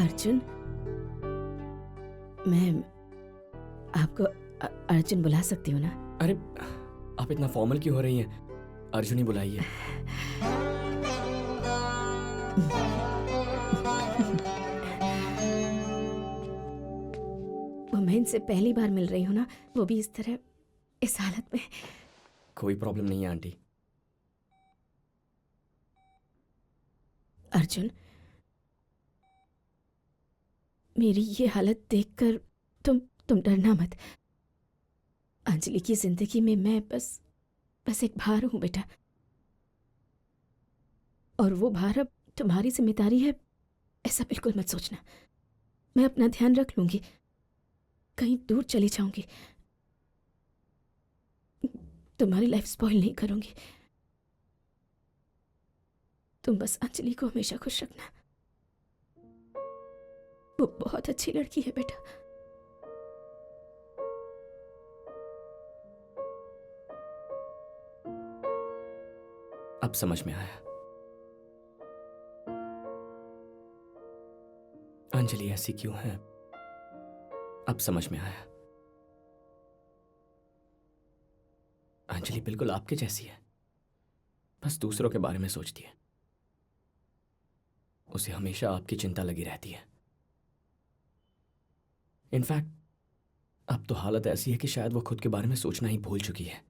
अर्जुन, मैं आपको अर्जुन बुला सकती हूँ ना? अरे आप इतना फॉर्मल क्यों हो रही हैं? अर्जुन ही बुलाइए। वो मैं इनसे पहली बार मिल रही हूँ ना, वो भी इस तरह, इस हालत में। कोई प्रॉब्लम नहीं है आंटी। अर्जुन, मेरी ये हालत देखकर तुम डरना मत। अंजलि की जिंदगी में मैं बस एक भार हूं बेटा, और वो भार अब तुम्हारी जिम्मेदारी है, ऐसा बिल्कुल मत सोचना। मैं अपना ध्यान रख लूंगी, कहीं दूर चली जाऊंगी, तुम्हारी लाइफ स्पॉइल नहीं करूंगी। तुम बस अंजलि को हमेशा खुश रखना, वो बहुत अच्छी लड़की है बेटा। अब समझ में आया, अंजलि ऐसी क्यों है। अब समझ में आया, अंजलि बिल्कुल आपके जैसी है, बस दूसरों के बारे में सोचती है। उसे हमेशा आपकी चिंता लगी रहती है। इनफैक्ट अब तो हालत ऐसी है कि शायद वो खुद के बारे में सोचना ही भूल चुकी है।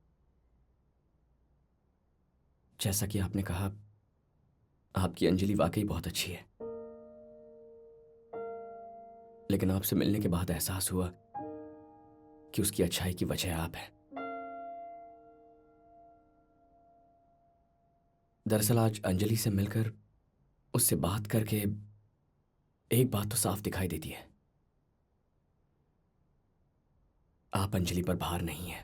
जैसा कि आपने कहा, आपकी अंजलि वाकई बहुत अच्छी है, लेकिन आपसे मिलने के बाद एहसास हुआ कि उसकी अच्छाई की वजह आप हैं। दरअसल आज अंजलि से मिलकर, उससे बात करके एक बात तो साफ दिखाई देती है, आप अंजलि पर भार नहीं है,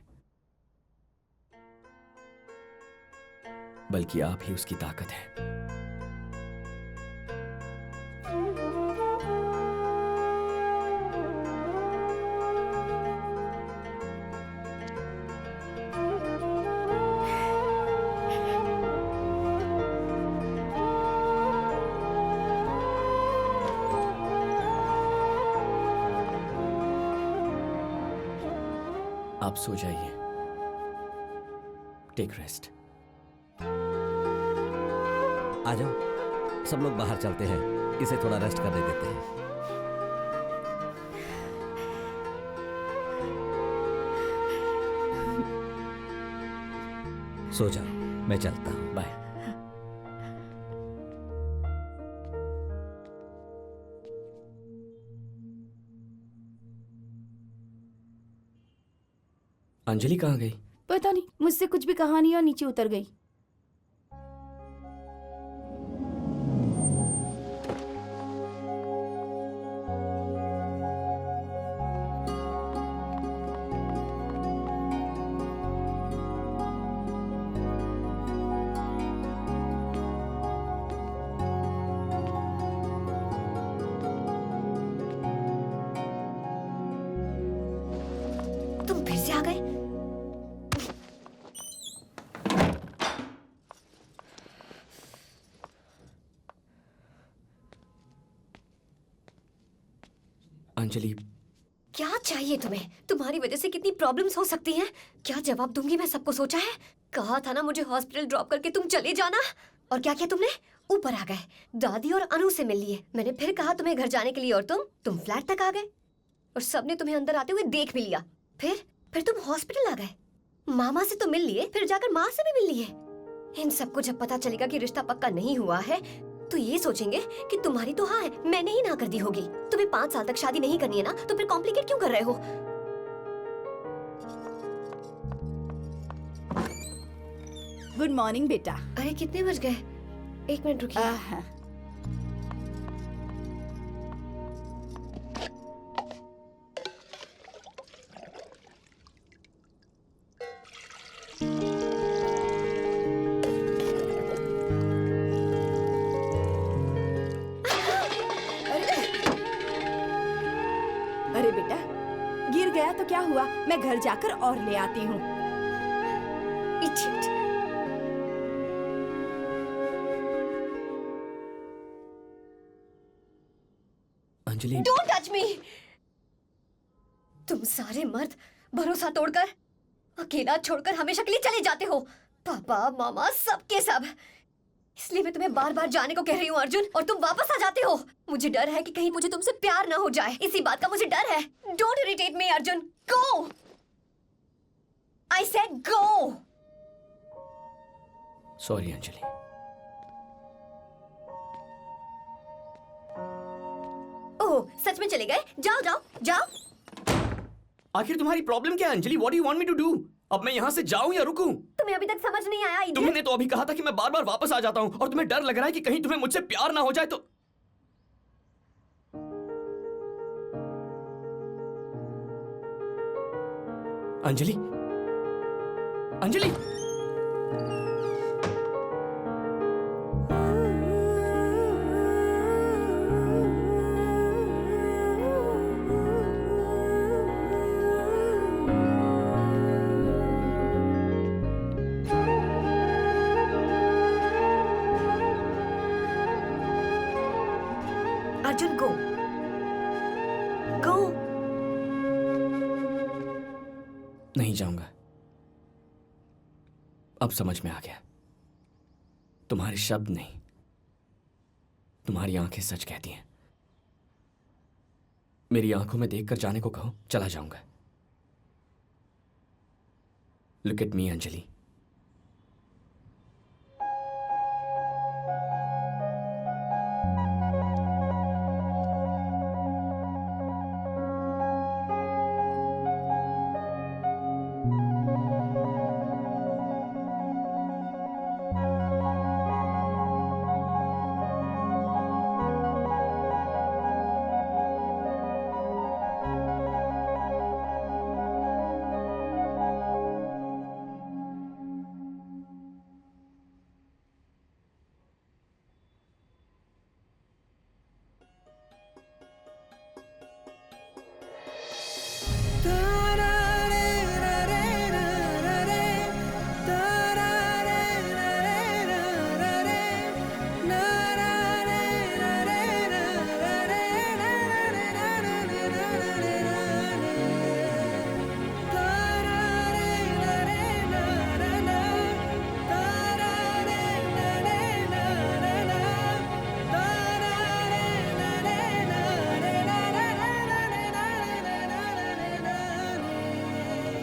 बल्कि आप ही उसकी ताकत है। आप सो जाइए, टेक रेस्ट। आ जाओ, सब लोग बाहर चलते हैं, इसे थोड़ा रेस्ट करने देते हैं। सो जाओ, मैं चलता हूं। बाय। अंजलि कहाँ गई? पता नहीं, मुझसे कुछ भी कहा नहीं और नीचे उतर गई। तुम फिर से आ गए? अंजलि, क्या चाहिए तुम्हें? तुम्हारी वजह से कितनी प्रॉब्लम्स हो सकती हैं। क्या जवाब दूंगी मैं सबको सोचा है? कहा था ना मुझे हॉस्पिटल ड्रॉप करके तुम चले जाना। और क्या किया तुमने? ऊपर आ गए, दादी और अनु से मिल लिए। मैंने फिर कहा तुम्हें घर जाने के लिए और तुम फ्लैट तक आ गए और सबने तुम्हें अंदर आते हुए देख भी लिया। फिर तुम हॉस्पिटल आ गए, मामा से तो मिल लिए, फिर जाकर माँ से भी मिल लिए। इन सबको जब पता चलेगा कि रिश्ता पक्का नहीं हुआ है तो ये सोचेंगे कि तुम्हारी तो हाँ है, मैंने ही ना कर दी होगी। तुम्हें 5 साल तक शादी नहीं करनी है ना, तो फिर कॉम्प्लिकेट क्यों कर रहे हो? गुड मॉर्निंग बेटा। अरे कितने बज गए? 1 मिनट रुकिए। अरे बेटा, गिर गया तो क्या हुआ, मैं घर जाकर और ले आती हूँ। Idiot. Anjali. Don't touch me. तुम सारे मर्द भरोसा तोड़कर अकेला छोड़कर हमेशा के लिए चले जाते हो, पापा मामा सबके सब। इसलिए मैं तुम्हें बार बार जाने को कह रही हूँ अर्जुन, और तुम वापस आ जाते हो। मुझे डर है कि कहीं मुझे तुमसे प्यार ना हो जाए, इसी बात का मुझे डर है। Don't irritate me Arjun, go. I said go. Sorry Anjali. Oh, सच में चले गए? जाओ जाओ जाओ। आखिर तुम्हारी प्रॉब्लम क्या है Anjali? What do you want me to do? अब मैं यहाँ से जाऊं या रुकूं? तुम्हें अभी तक समझ नहीं आया इधर? तुमने तो अभी कहा था कि मैं बार बार वापस आ जाता हूँ, और तुम्हें डर लग रहा है कि कहीं तुम्हें मुझसे प्यार ना हो जाए तो। अंजलि, अंजलि। अर्जुन गो गो। नहीं जाऊंगा। अब समझ में आ गया, तुम्हारे शब्द नहीं, तुम्हारी आंखें सच कहती हैं। मेरी आंखों में देखकर जाने को कहो, चला जाऊंगा। Look at me Anjali.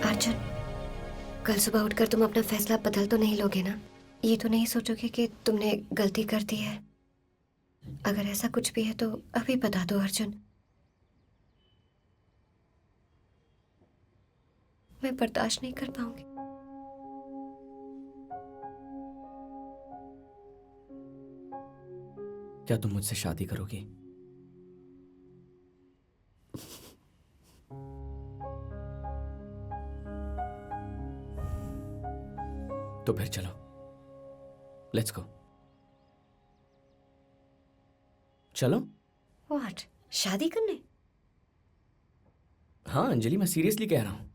Arjun, कल सुबह उठकर तुम अपना फैसला बदल तो नहीं लोगे ना? ये तो नहीं सोचोगे कि तुमने गलती कर दी है? अगर ऐसा कुछ भी है तो अभी बता दो अर्जुन। मैं बर्दाश्त नहीं कर पाऊंगी। क्या तुम मुझसे शादी करोगी? तो फिर चलो, लेट्स गो। चलो। व्हाट? शादी करने? हाँ अंजलि, मैं सीरियसली कह रहा हूं।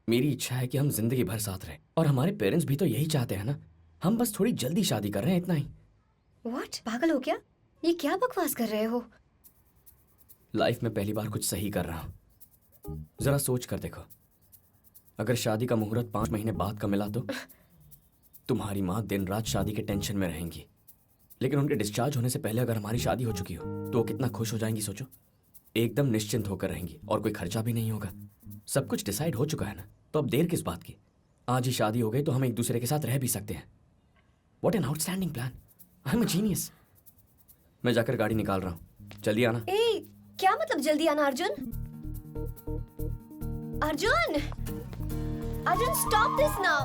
मेरी इच्छा है कि हम जिंदगी भर साथ रहें, और हमारे पेरेंट्स भी तो यही चाहते हैं ना। हम बस थोड़ी जल्दी शादी कर रहे हैं, इतना ही। व्हाट? पागल हो क्या? ये क्या बकवास कर रहे हो? लाइफ में पहली बार कुछ सही कर रहा हूं। जरा सोच कर देखो, अगर शादी का मुहूर्त 5 महीने बाद का मिला तो तुम्हारी माँ दिन रात शादी के टेंशन में रहेंगी, लेकिन उनके डिस्चार्ज होने से पहले अगर हमारी शादी हो चुकी हो तो वो कितना खुश हो जाएंगी सोचो। एकदम निश्चिंत होकर रहेंगी, और कोई खर्चा भी नहीं होगा। सब कुछ डिसाइड हो चुका है ना, तो अब देर किस बात की? आज ही शादी हो गई तो हम एक दूसरे के साथ रह भी सकते हैं। What an outstanding plan. I am a genius. मैं जाकर गाड़ी निकाल रहा हूँ, जल्दी आना। ए, क्या मतलब जल्दी आना Arjun? Arjun! Arjun, stop this now.